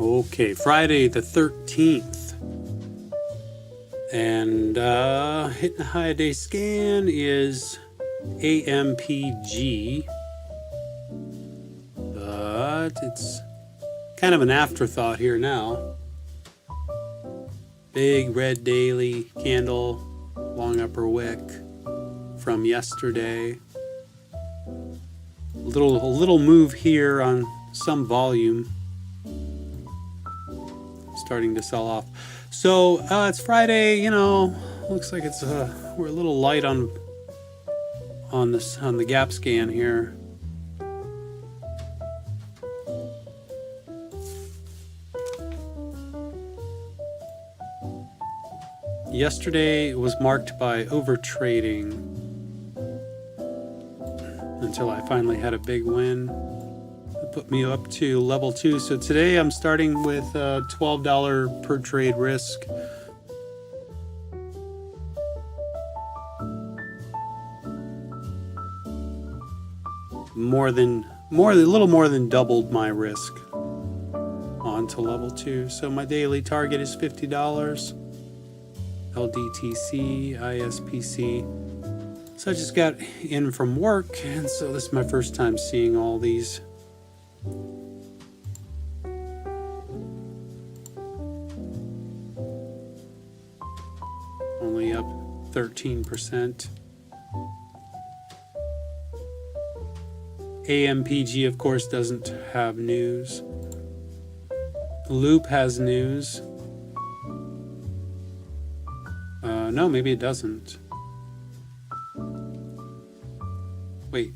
Okay, Friday the 13th. And hitting the high day scan is AMPG. But it's kind of an afterthought here now. Big red daily candle, long upper wick from yesterday. A little move here on some volume. Starting to sell off. So it's Friday, looks like it's we're a little light on the gap scan here. Yesterday was marked by overtrading until I finally had a big win. It put me up to level 2. So today I'm starting with $12 per trade risk. A little more than doubled my risk on to level 2. So my daily target is $50. LDTC, ISPC. So I just got in from work, and so this is my first time seeing all these. Only up 13%. AMPG, of course, doesn't have news. Loop has news. No, maybe it doesn't. Wait.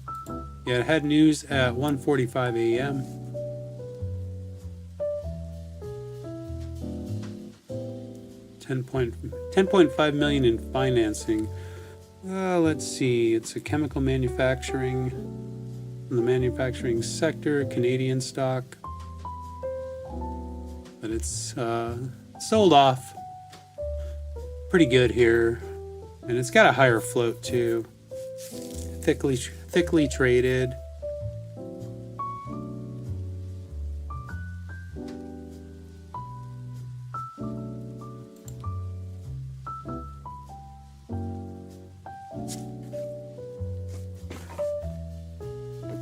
Yeah, it had news at 1:45 a.m. $10.5 million in financing. Let's see. It's a chemical manufacturing, in the manufacturing sector, Canadian stock. But it's sold off pretty good here, and it's got a higher float too. Thickly traded.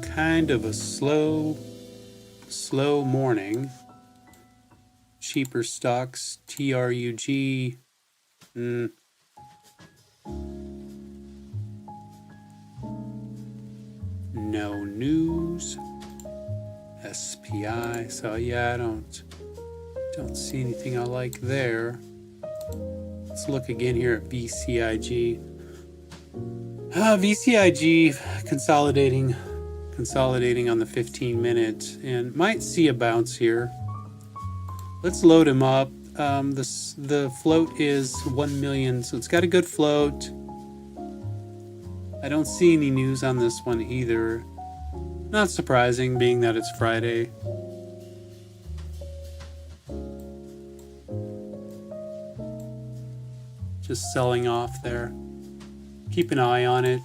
Kind of a slow morning. Cheaper stocks, TRUG. No news. SPI. So yeah, I don't see anything I like there. Let's look again here at VCIG. VCIG consolidating on the 15-minute, and might see a bounce here. Let's load him up. The float is 1 million, so it's got a good float. I don't see any news on this one either. Not surprising, being that it's Friday. Just selling off there. Keep an eye on it.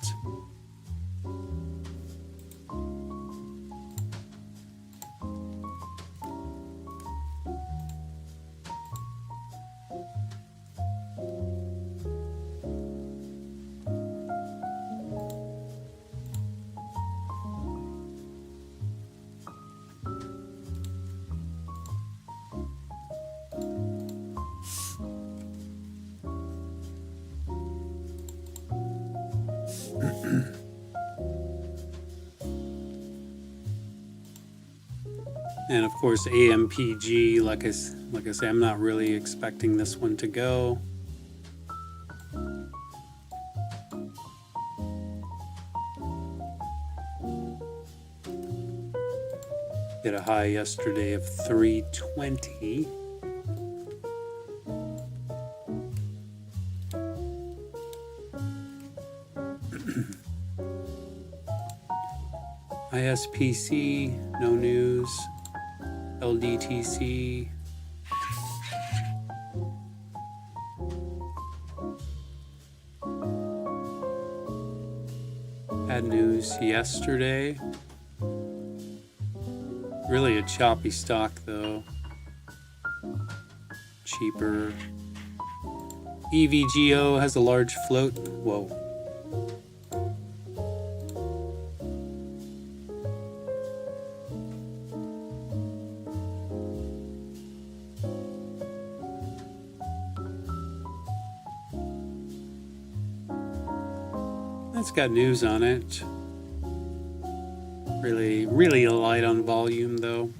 And of course, AMPG, like I say, I'm not really expecting this one to go. Hit a high yesterday of 320. ISPC, no news. LDTC. Had news yesterday. Really a choppy stock though. cheaper. EVGO has a large float. Whoa. That's got news on it. Really light on volume though.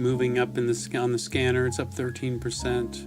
Moving up on the scanner, it's up 13%.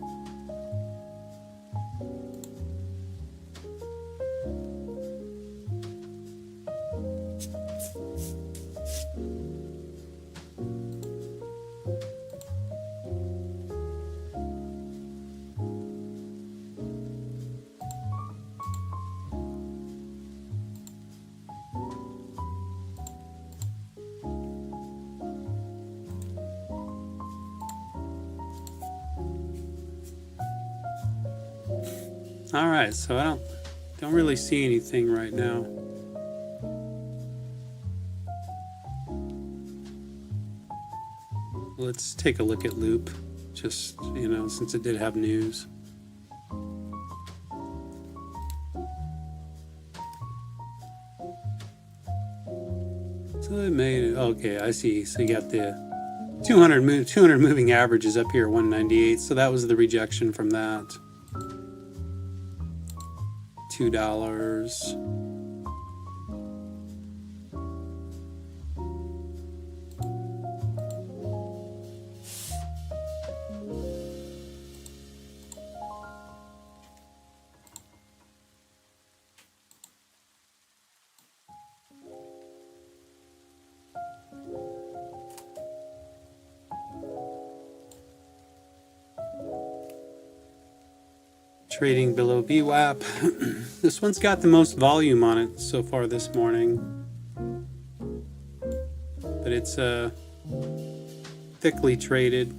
All right, so I don't really see anything right now. Let's take a look at Loop, just, since it did have news. So it made it, okay, I see. So you got the 200 moving averages up here, 198. So that was the rejection from that. $2. Trading below VWAP. This one's got the most volume on it so far this morning, but it's thickly traded.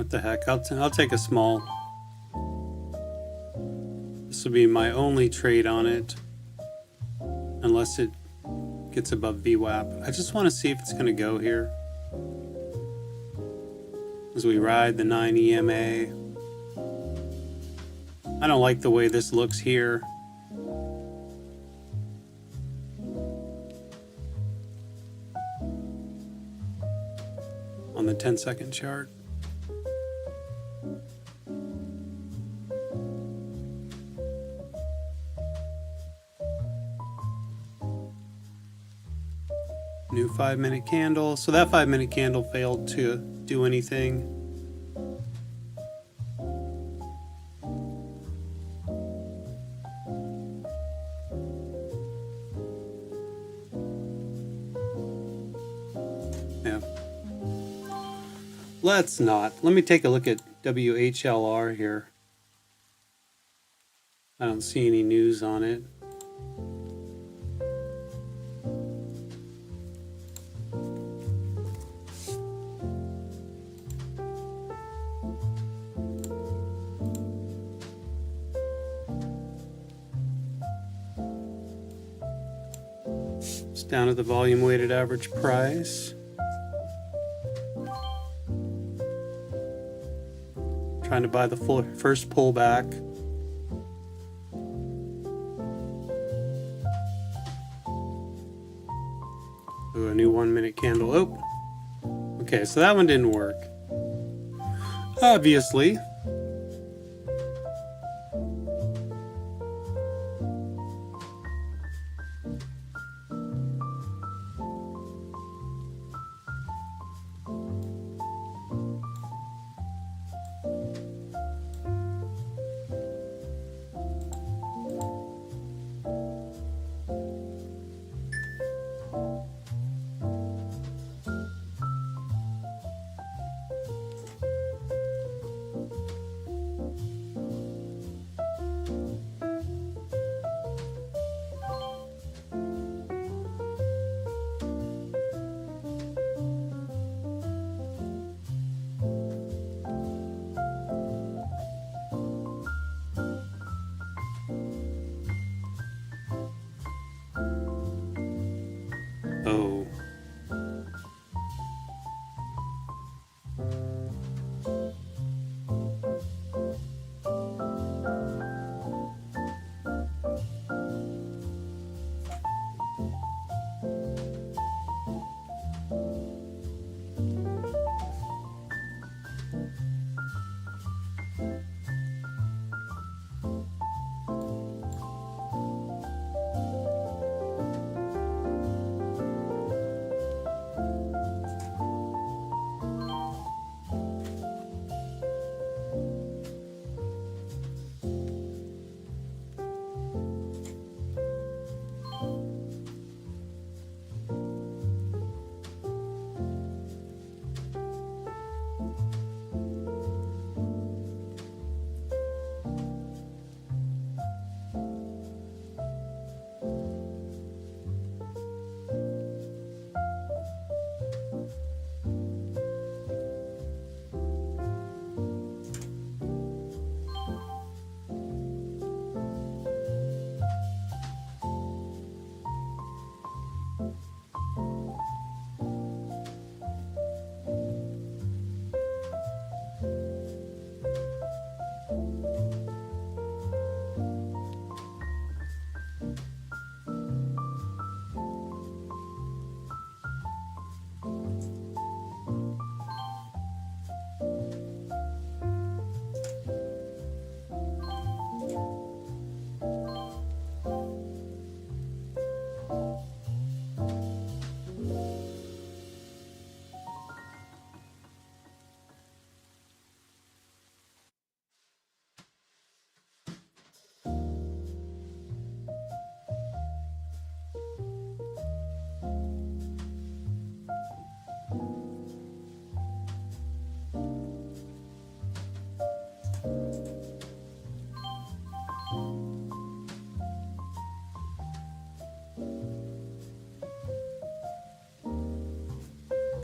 What the heck? I'll take a small. This will be my only trade on it, unless it gets above VWAP. I just want to see if it's going to go here as we ride the 9 EMA. I don't like the way this looks here. On the 10-second chart. New 5-minute candle. So that 5-minute candle failed to do anything. Yeah. Let's not. Let me take a look at WHLR here. I don't see any news on it. It's down at the volume weighted average price. Trying to buy the first pullback. Ooh, a new 1-minute candle. Oh, okay, so that one didn't work. Obviously. Oh.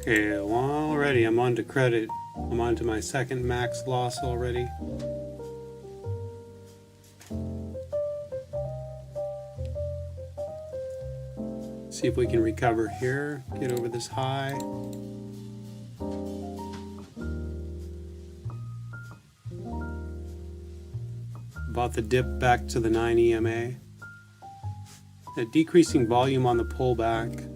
Okay, well, already I'm on to credit. I'm on to my second max loss already. See if we can recover here, get over this high. Bought the dip back to the 9 EMA. A decreasing volume on the pullback.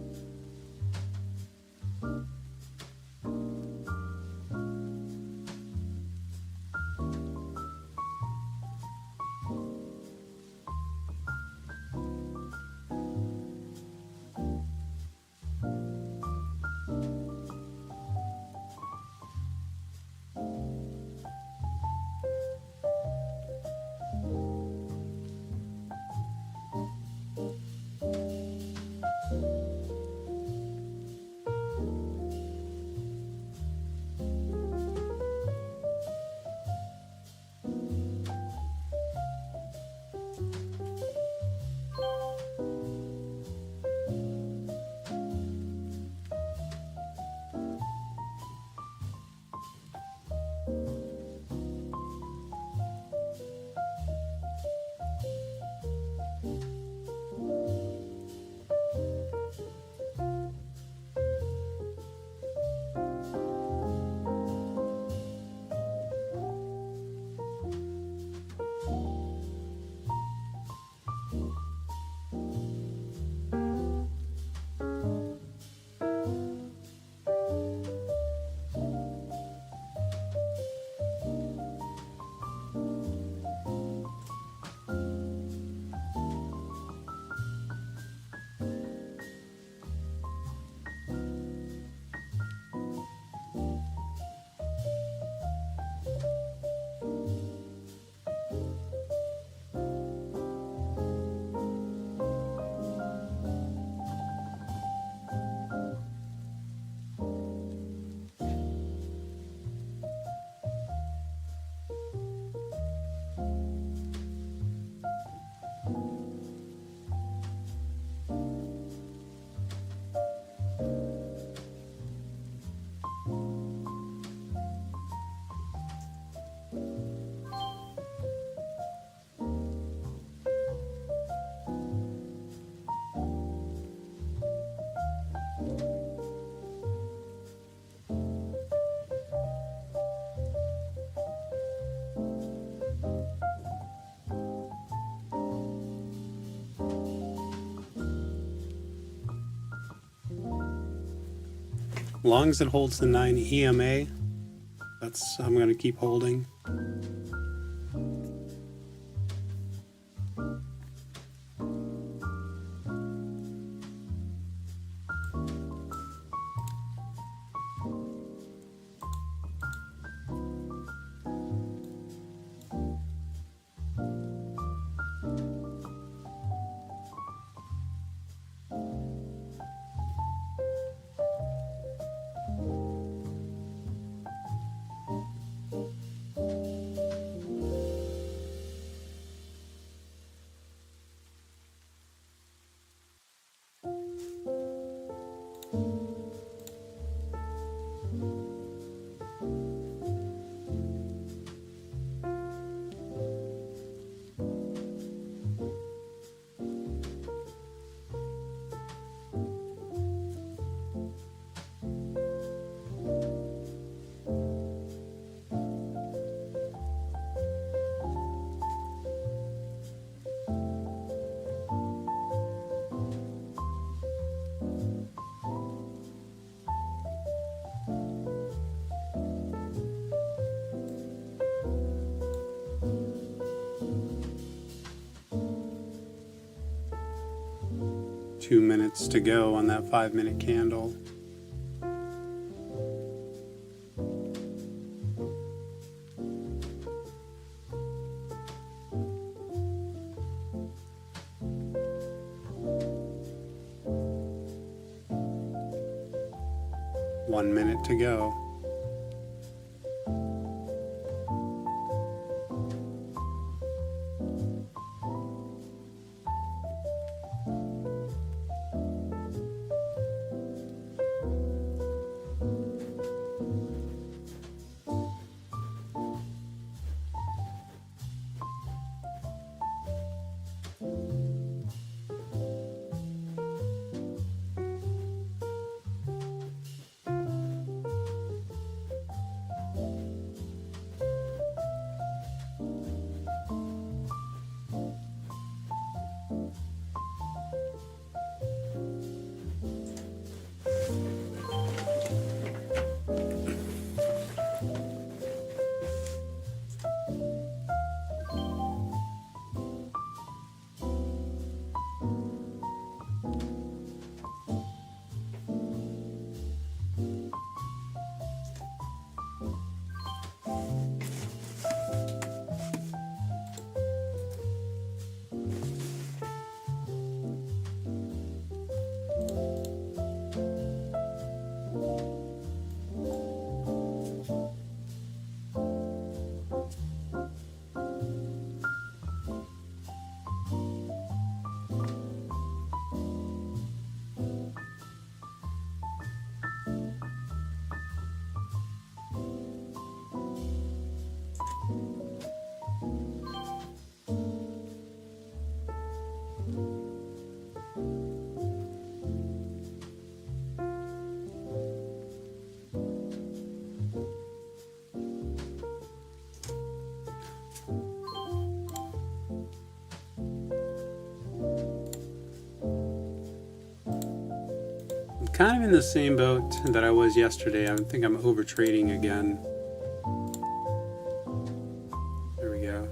Long as it holds the 9 EMA, I'm going to keep holding. Two minutes to go on that 5-minute candle. One minute to go. kind of in the same boat that I was yesterday. I think I'm over trading again. There we go.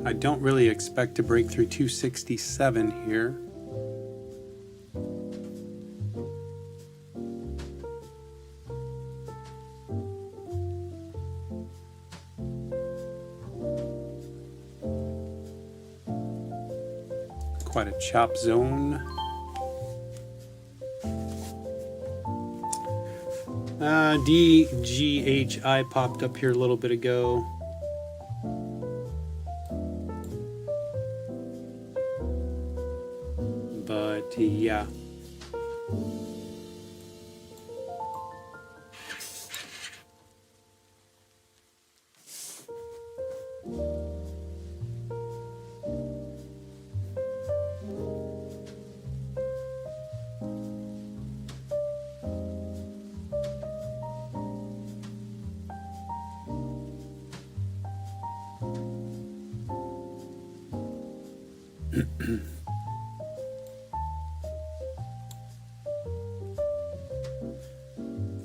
I don't really expect to break through 267 here. Quite a chop zone. DGHI popped up here a little bit ago. But yeah.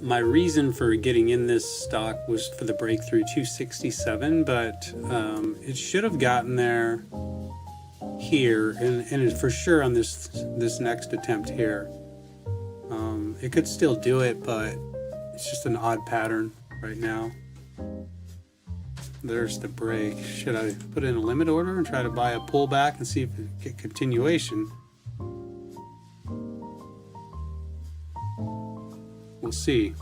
My reason for getting in this stock was for the breakthrough 267, but it should have gotten there here, and for sure on this next attempt here. It could still do it, but it's just an odd pattern right now. There's the break. Should I put in a limit order and try to buy a pullback and see if we get continuation? We'll see.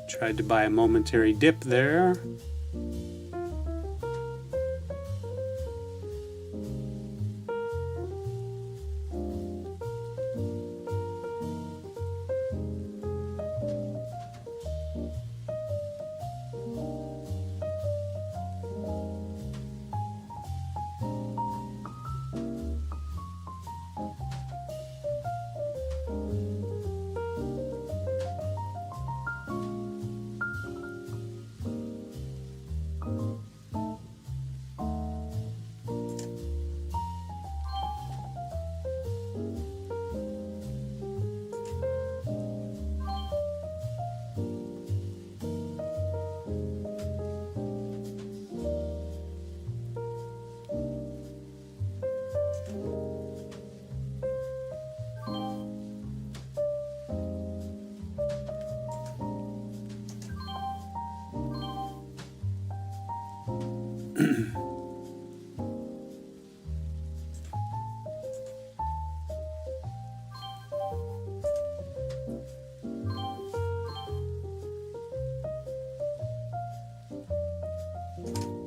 Tried to buy a momentary dip there.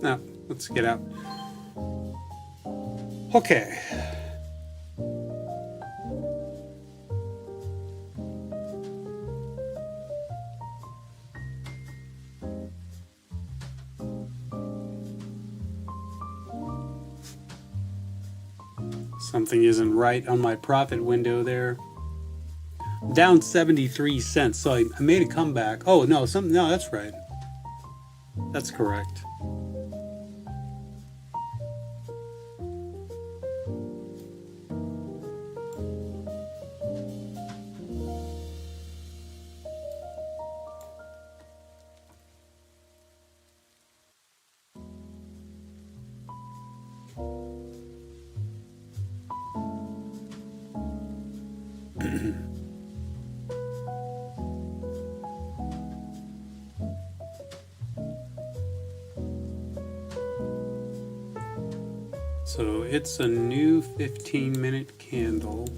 Now, let's get out. Okay. Something isn't right on my profit window there. Down 73 cents. So I made a comeback. Oh, no, no, that's right. That's correct. So it's a new 15-minute candle.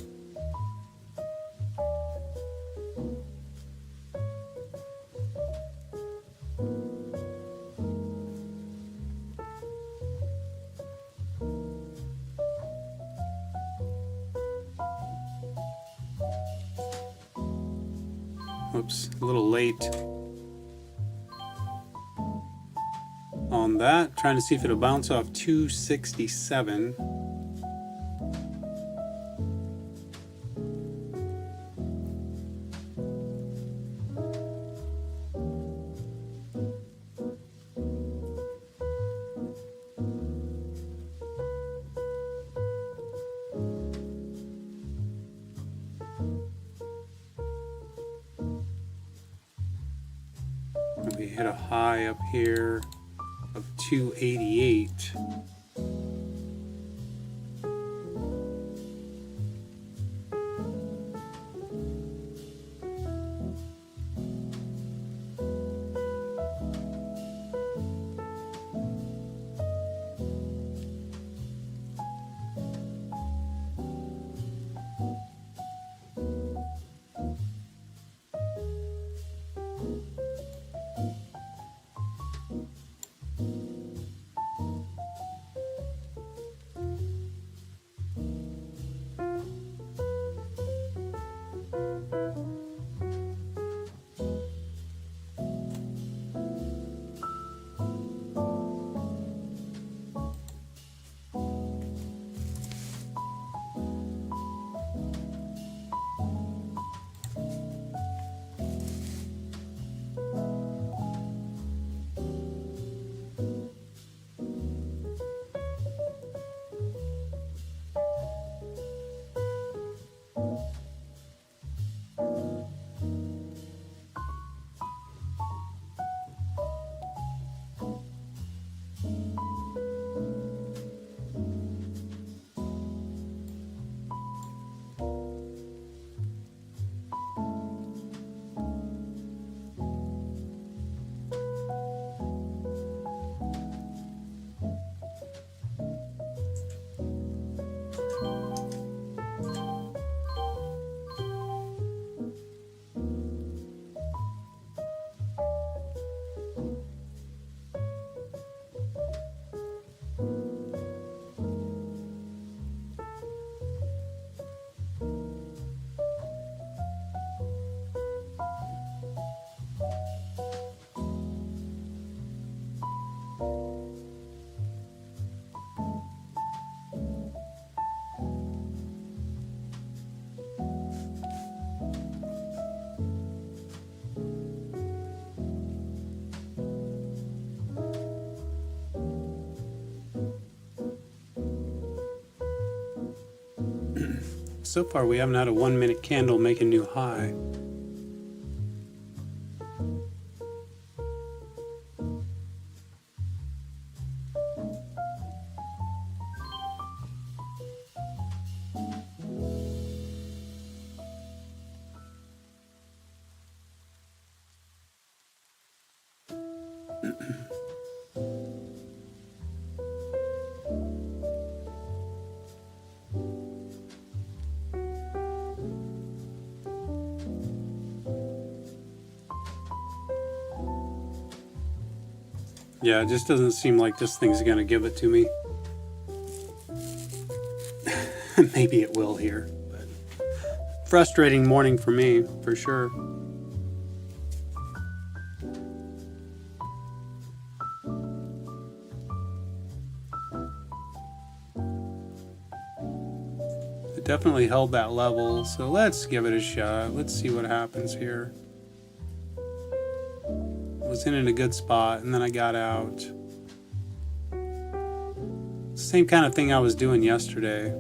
Whoops, a little late on that. Trying to see if it'll bounce off 267. We hit a high up here of 288. So far we haven't had a 1 minute candle make a new high. Yeah, it just doesn't seem like this thing's gonna give it to me. Maybe it will here, but frustrating morning for me, for sure. It definitely held that level, so let's give it a shot. Let's see what happens here. Was in a good spot and then I got out. Same kind of thing I was doing yesterday.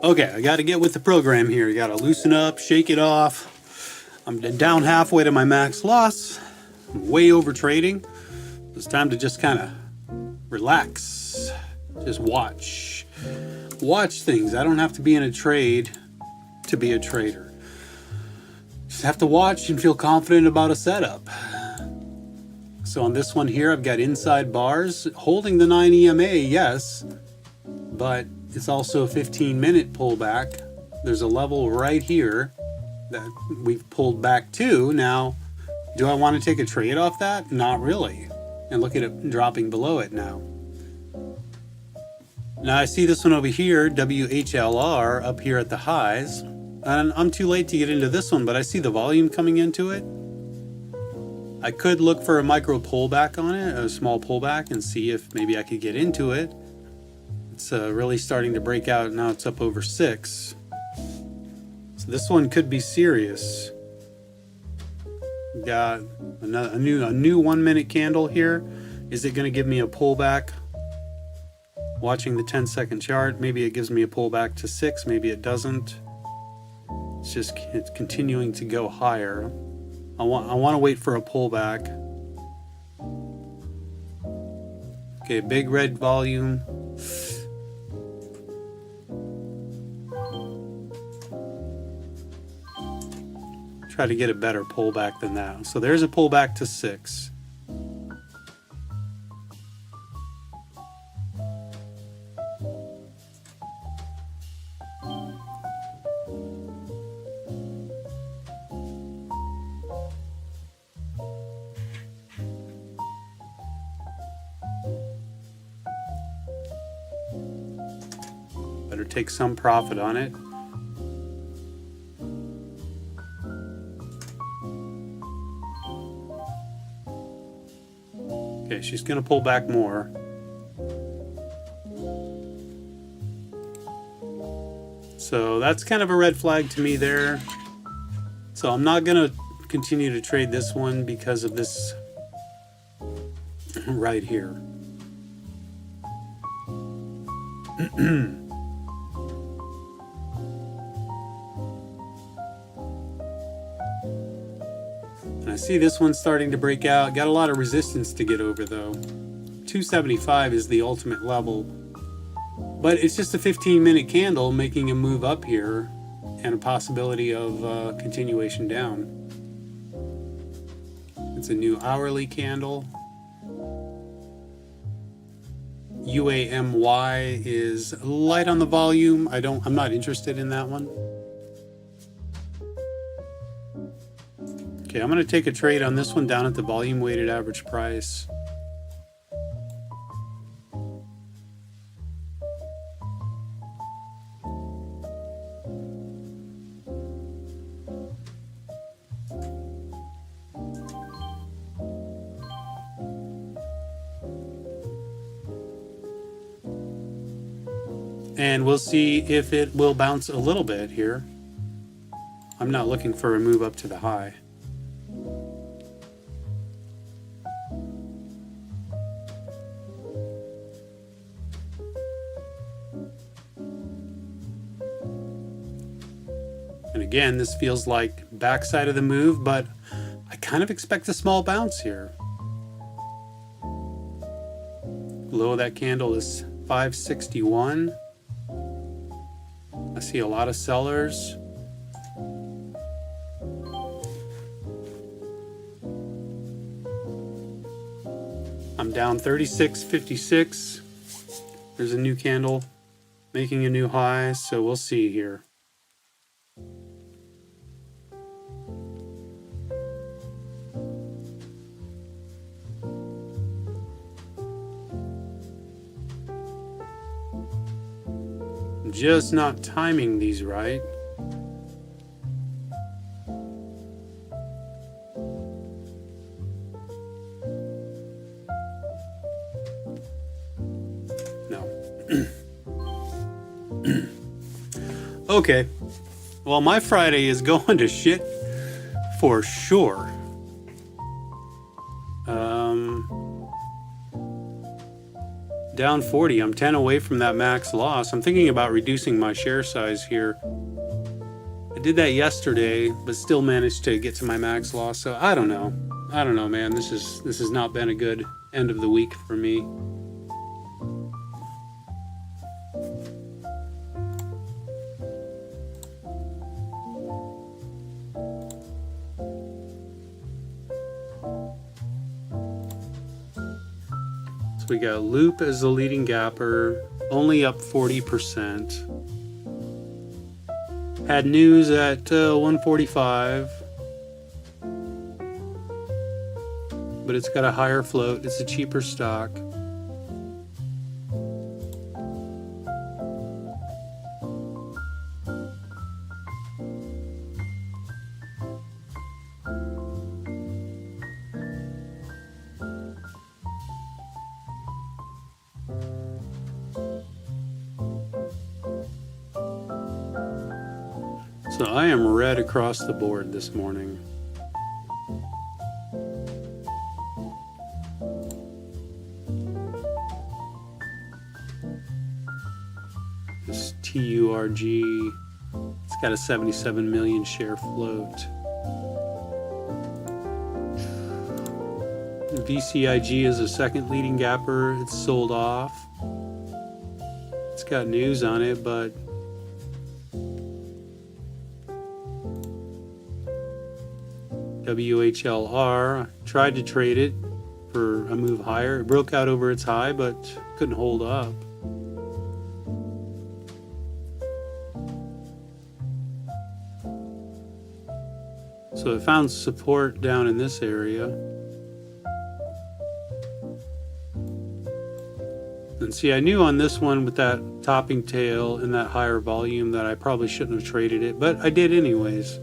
Okay, I got to get with the program here. You got to loosen up, shake it off. I'm down halfway to my max loss. I'm way over trading. It's time to just kind of relax. Just watch. Watch things. I don't have to be in a trade to be a trader. Just have to watch and feel confident about a setup. So on this one here, I've got inside bars holding the 9 EMA, yes, but it's also a 15-minute pullback. There's a level right here that we've pulled back to. Now, do I want to take a trade off that? Not really. And look at it dropping below it now. Now I see this one over here, WHLR, up here at the highs. And I'm too late to get into this one, but I see the volume coming into it. I could look for a micro pullback on it, a small pullback, and see if maybe I could get into it. It's really starting to break out. Now it's up over 6. So this one could be serious. Got a new 1 minute candle here. Is it going to give me a pullback? Watching the 10-second chart, maybe it gives me a pullback to 6, maybe it doesn't. It's continuing to go higher. I want to wait for a pullback. Okay, big red volume. Try to get a better pullback than that. So there's a pullback to 6. Better take some profit on it. Okay, she's going to pull back more. So that's kind of a red flag to me there. So I'm not going to continue to trade this one because of this right here. And I see this one starting to break out. Got a lot of resistance to get over though. 275 is the ultimate level. But it's just a 15-minute candle making a move up here and a possibility of continuation down. It's a new hourly candle. UAMY is light on the volume. I'm not interested in that one. Okay, I'm going to take a trade on this one down at the volume weighted average price. And we'll see if it will bounce a little bit here. I'm not looking for a move up to the high. And again, this feels like backside of the move, but I kind of expect a small bounce here. Low of that candle is 561. I see a lot of sellers. I'm down 36.56. There's a new candle making a new high, so we'll see here. Just not timing these right. No. Okay. Well, my Friday is going to shit for sure. Down 40. I'm 10 away from that max loss. I'm thinking about reducing my share size here. I did that yesterday, but still managed to get to my max loss. So I don't know. I don't know, man. This has not been a good end of the week for me. So we got Loop as the leading gapper, only up 40%. Had news at 145, but it's got a higher float. It's a cheaper stock. So I am red across the board this morning. This TURG, it's got a 77 million share float. VCIG is a second leading gapper. It's sold off. It's got news on it, but WHLR tried to trade it for a move higher. It broke out over its high, but couldn't hold up. So it found support down in this area. And see, I knew on this one with that topping tail and that higher volume that I probably shouldn't have traded it, but I did anyways.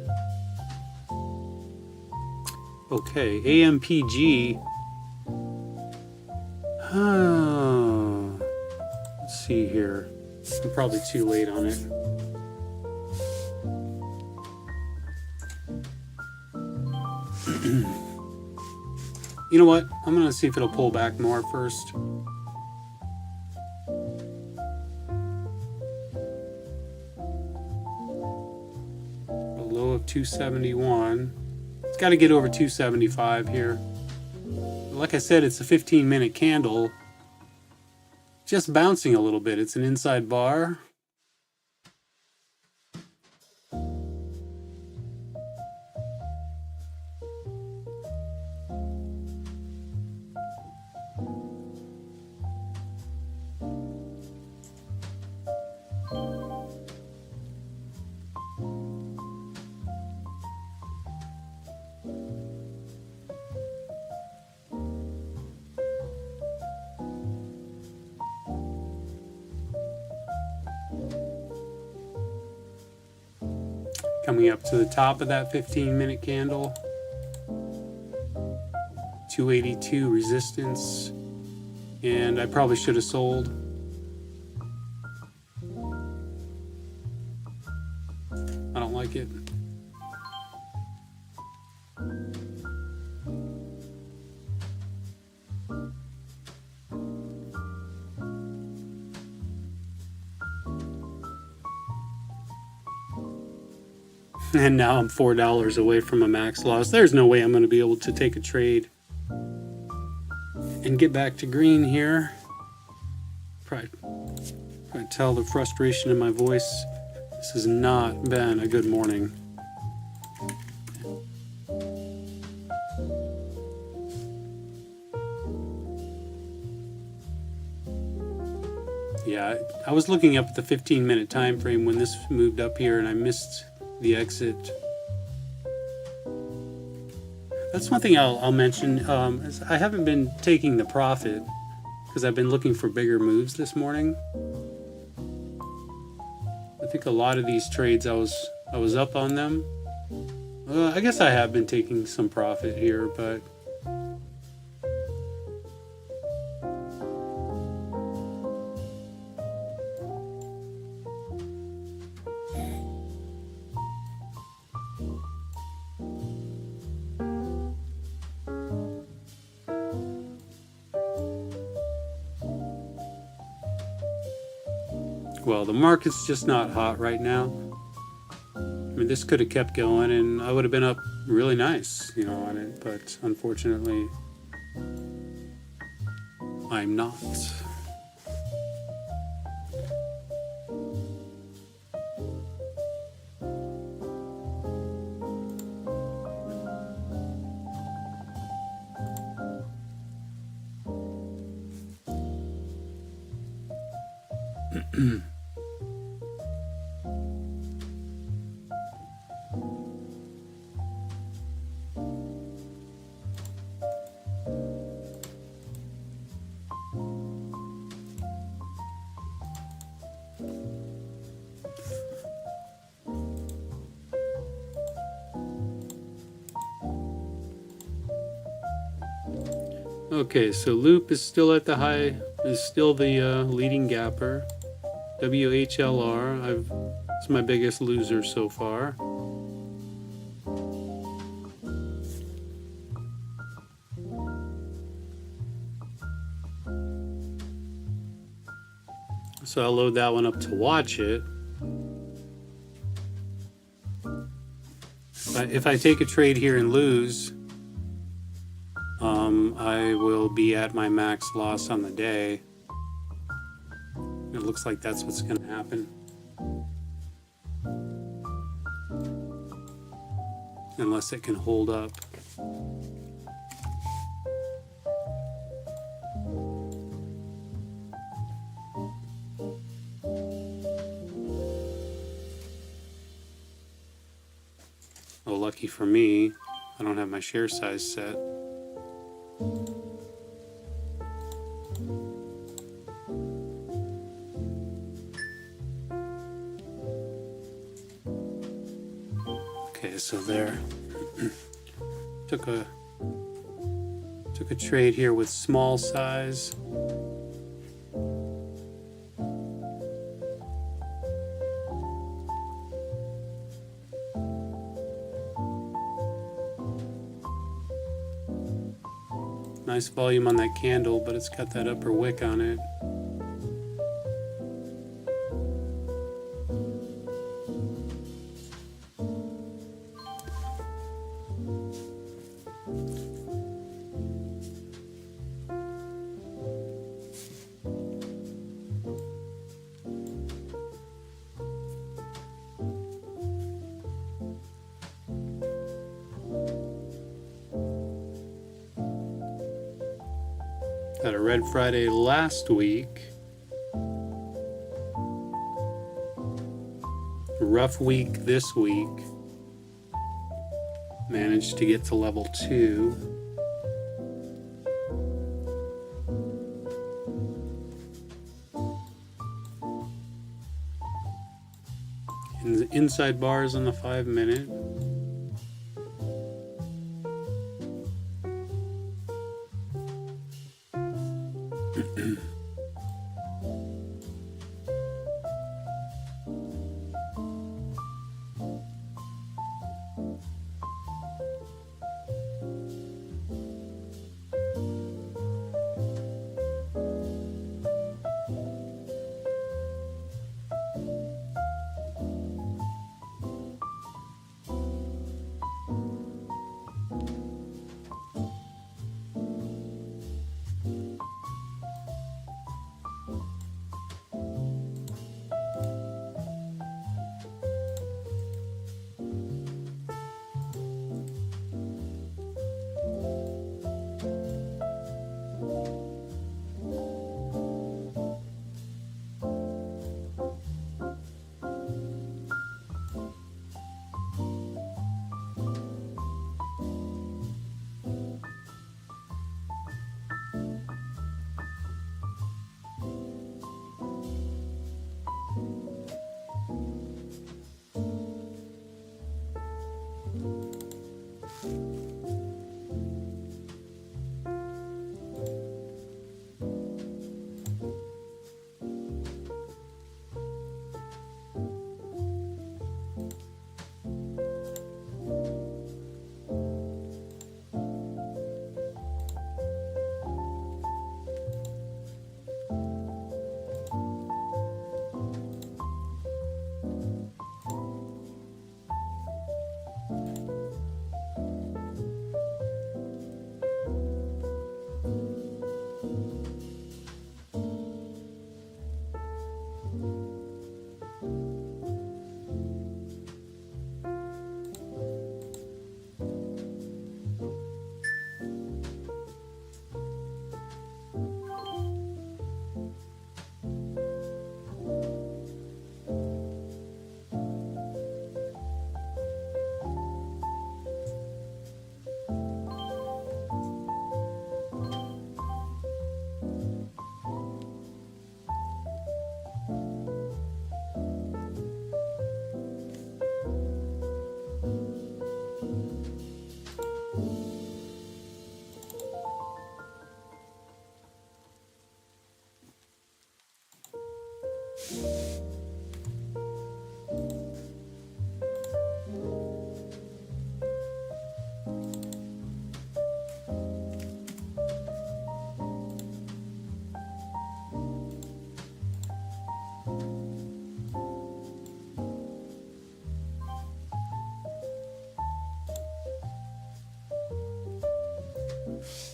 Okay, AMPG. Let's see here. I'm probably too late on it. You know what? I'm going to see if it'll pull back more first. A low of 271. It's got to get over 275 here. Like I said, it's a 15-minute candle. Just bouncing a little bit. It's an inside bar. Coming up to the top of that 15-minute candle. 282 resistance. And I probably should have sold. I don't like it. And now I'm $4 away from a max loss. There's no way I'm going to be able to take a trade and get back to green here. Probably tell the frustration in my voice. This has not been a good morning. Yeah, I was looking up at the 15-minute time frame when this moved up here and I missed the exit. That's one thing I'll mention. Is I haven't been taking the profit because I've been looking for bigger moves this morning. I think a lot of these trades I was up on them. I guess I have been taking some profit here, but Well, the market's just not hot right now. I mean, this could have kept going and I would have been up really nice, you know, on it, but unfortunately, I'm not. Okay, so loop is still at the high, is still the leading gapper. WHLR, it's my biggest loser so far. So I'll load that one up to watch it. If I take a trade here and lose, I will be at my max loss on the day. It looks like that's what's going to happen. Unless it can hold up. Oh, lucky for me, I don't have my share size set. Okay, so there. Took a trade here with small size. Nice volume on that candle, but it's got that upper wick on it. Had a red Friday last week. Rough week this week. Managed to get to level 2. Inside bars on the 5-minute.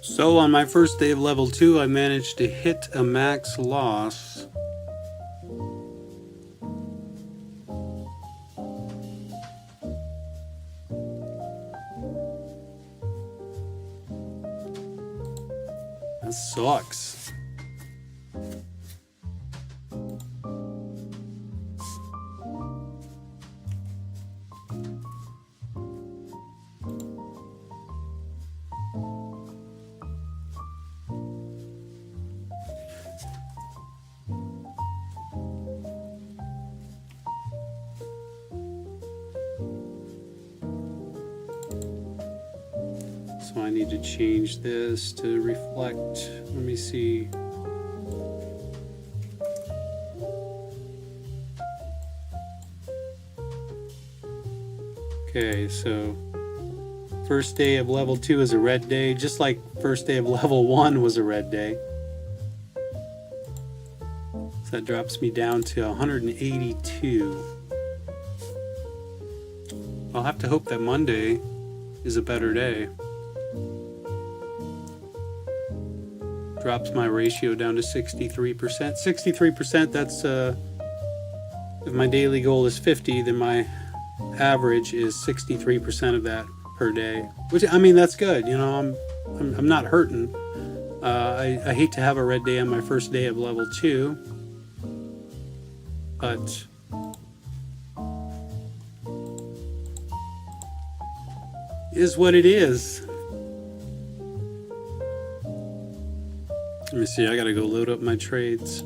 So on my first day of level 2, I managed to hit a max loss. That sucks. So I need to change this to reflect. Let me see. Okay, so first day of level 2 is a red day, just like first day of level 1 was a red day. So that drops me down to 182. I'll have to hope that Monday is a better day. Drops my ratio down to 63%. 63%, that's if my daily goal is 50, then my average is 63% of that per day. Which, I mean, that's good. You know, I'm not hurting. I hate to have a red day on my first day of level 2, but is what it is. Let me see, I gotta go load up my trades.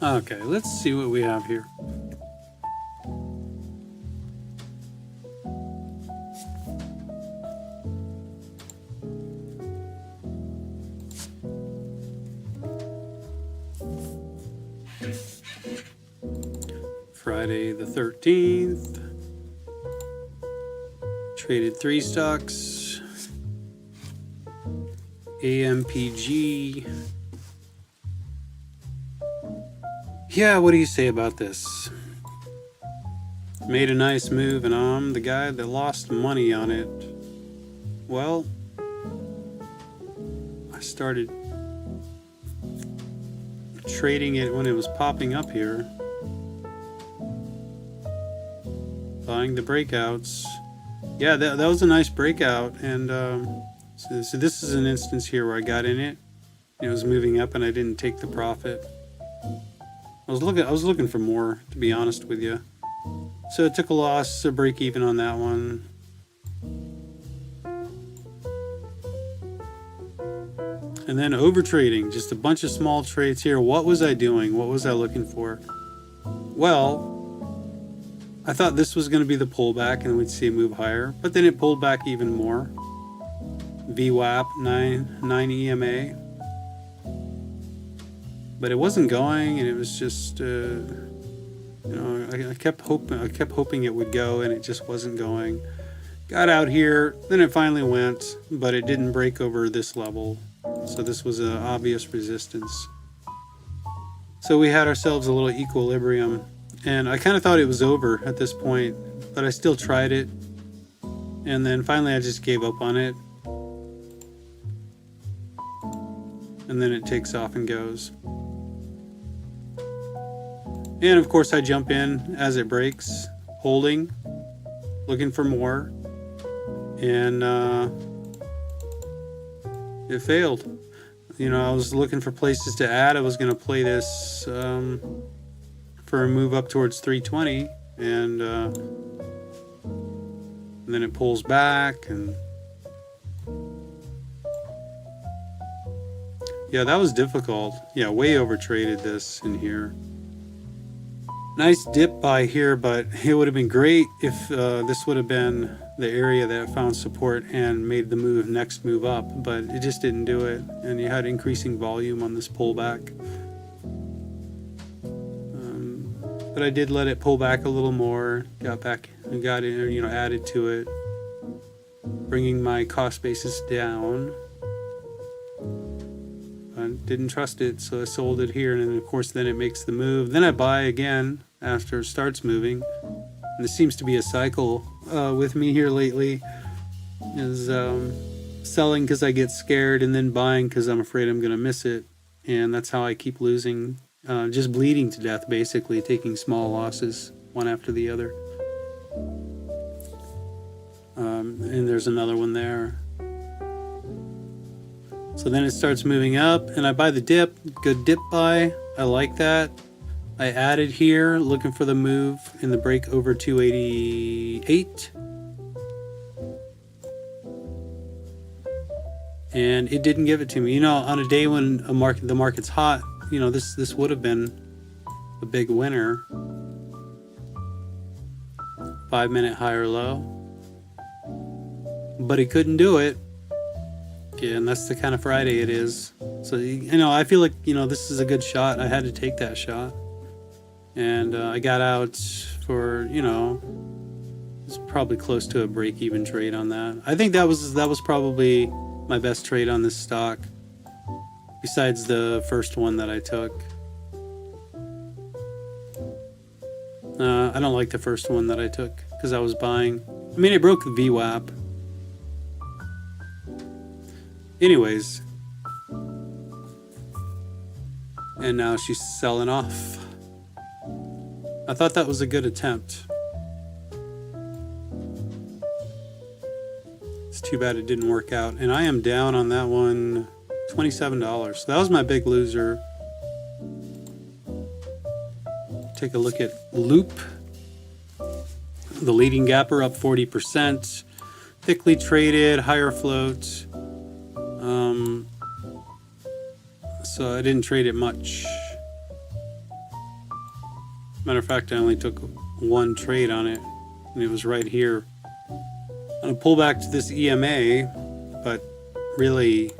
Okay, let's see what we have here. Friday the 13th. Traded 3 stocks. AMPG. Yeah, what do you say about this? Made a nice move and I'm the guy that lost money on it. Well, I started trading it when it was popping up here. buying the breakouts. Yeah, that was a nice breakout. And so this is an instance here where I got in it. It was moving up and I didn't take the profit. I was looking for more, to be honest with you. So it took a loss, a break even on that one. And then over trading, just a bunch of small trades here. What was I doing? What was I looking for? Well, I thought this was going to be the pullback and we'd see a move higher, but then it pulled back even more. VWAP 9 EMA, but it wasn't going, and it was just I kept hoping it would go, and it just wasn't going. Got out here, then it finally went, but it didn't break over this level. So this was an obvious resistance. So we had ourselves a little equilibrium, and I kind of thought it was over at this point, but I still tried it. And then finally I just gave up on it. And then it takes off and goes. And of course I jump in as it breaks, holding, looking for more. And it failed. I was looking for places to add. I was going to play this for a move up towards 320, and then it pulls back, and yeah, that was difficult. Yeah, way over traded this in here. Nice dip by here, but it would have been great if this would have been the area that found support and made the next move up, but it just didn't do it, and you had increasing volume on this pullback. But I did let it pull back a little more, got back and got in, added to it, bringing my cost basis down. I didn't trust it, so I sold it here, and then of course then it makes the move. Then I buy again after it starts moving. And this seems to be a cycle with me here lately, is selling because I get scared, and then buying because I'm afraid I'm going to miss it. And that's how I keep losing, just bleeding to death, basically, taking small losses one after the other. And there's another one there. So then it starts moving up, and I buy the dip. Good dip buy. I like that. I added here, looking for the move in the break over 288. And it didn't give it to me. On a day when the market's hot, this would have been a big winner. 5-minute high or low. But it couldn't do it. Yeah, and that's the kind of Friday it is. So, I feel like, this is a good shot. I had to take that shot. And I got out for, it's probably close to a break-even trade on that. I think that was probably my best trade on this stock, besides the first one that I took. I don't like the first one that I took because I was buying. It broke the VWAP. Anyways. And now she's selling off. I thought that was a good attempt. It's too bad it didn't work out. And I am down on that one, $27. So that was my big loser. Take a look at Loop. The leading gapper up 40%. Thickly traded, higher float. So I didn't trade it much. Matter of fact, I only took one trade on it, and it was right here. I'm going to pull back to this EMA, but really,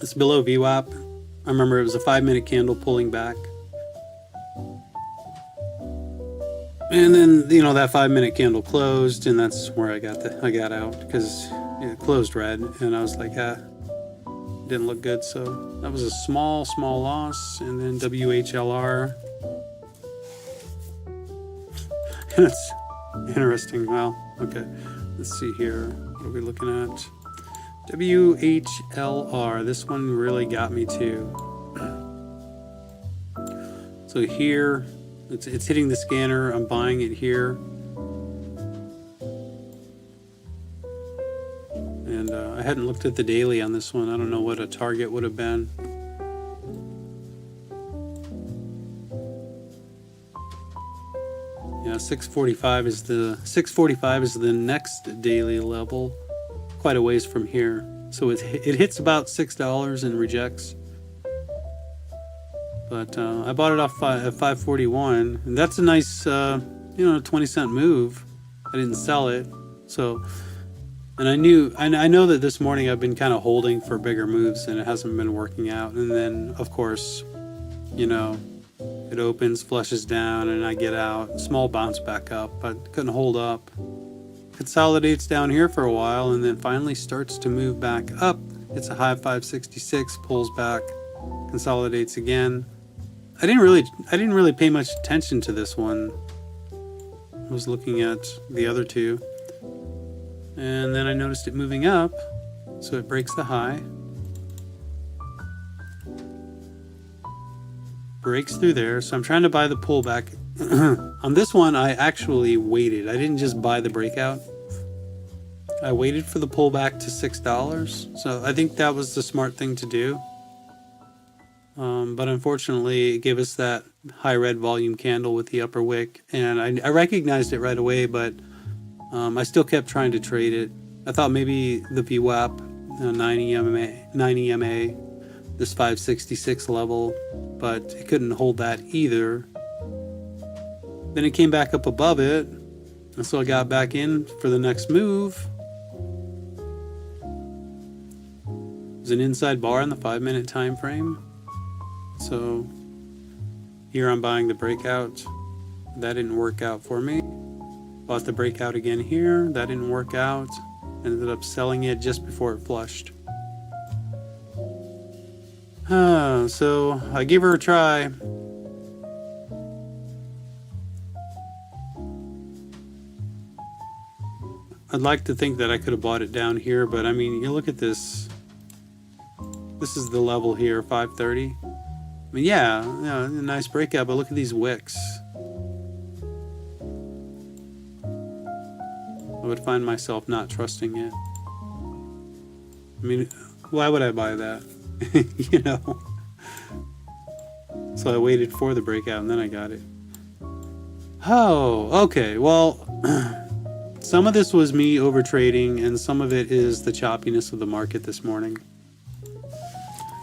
it's below VWAP. I remember it was a 5-minute candle pulling back. And then, that 5-minute candle closed, and that's where I got out, because it closed red, and I was like, didn't look good. So that was a small loss. And then WHLR. It's interesting. Well, okay, let's see here. What are we looking at? WHLR. This one really got me too. So here, it's hitting the scanner. I'm buying it here. And I hadn't looked at the daily on this one. I don't know what a target would have been. Yeah, 645 is the next daily level, quite a ways from here. So it hits about $6 and rejects. But I bought it off at 541, and that's a nice, 20-cent move. I didn't sell it, so. And I know that this morning I've been kind of holding for bigger moves, and it hasn't been working out. And then, of course, it opens, flushes down, and I get out. Small bounce back up, but couldn't hold up. Consolidates down here for a while, and then finally starts to move back up. It's a high 566, pulls back, consolidates again. I didn't really pay much attention to this one. I was looking at the other two, and then I noticed it moving up, so it breaks the high, breaks through there. So I'm trying to buy the pullback. On this one, I actually waited. I didn't just buy the breakout. I waited for the pullback to $6. So I think that was the smart thing to do. But unfortunately, it gave us that high red volume candle with the upper wick, and I recognized it right away, but I still kept trying to trade it. I thought maybe the VWAP, 90 EMA, this 566 level, but it couldn't hold that either. Then it came back up above it, and so I got back in for the next move. There's an inside bar on the 5-minute time frame. So here I'm buying the breakout. That didn't work out for me. Bought the breakout again here. That didn't work out. Ended up selling it just before it flushed. So I gave her a try. I'd like to think that I could have bought it down here, but I mean, you look at this. This is the level here, 530. I mean, yeah, a nice breakout, but look at these wicks. I would find myself not trusting it. I mean, why would I buy that? So I waited for the breakout, and then I got it. Oh, okay. Well, some of this was me over trading, and some of it is the choppiness of the market this morning.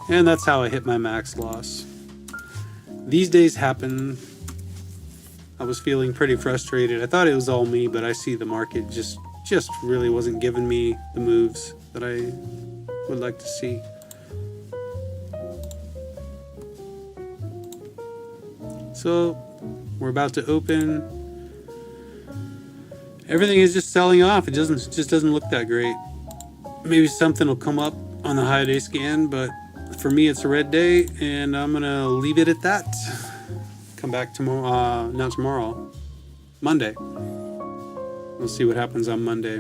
And that's how I hit my max loss. These days happen. I was feeling pretty frustrated. I thought it was all me, but I see the market just really wasn't giving me the moves that I would like to see. So we're about to open. Everything is just selling off. It just doesn't look that great. Maybe something will come up on the high day scan, but for me it's a red day, and I'm gonna leave it at that. Come back tomorrow, not tomorrow, Monday. We'll see what happens on Monday.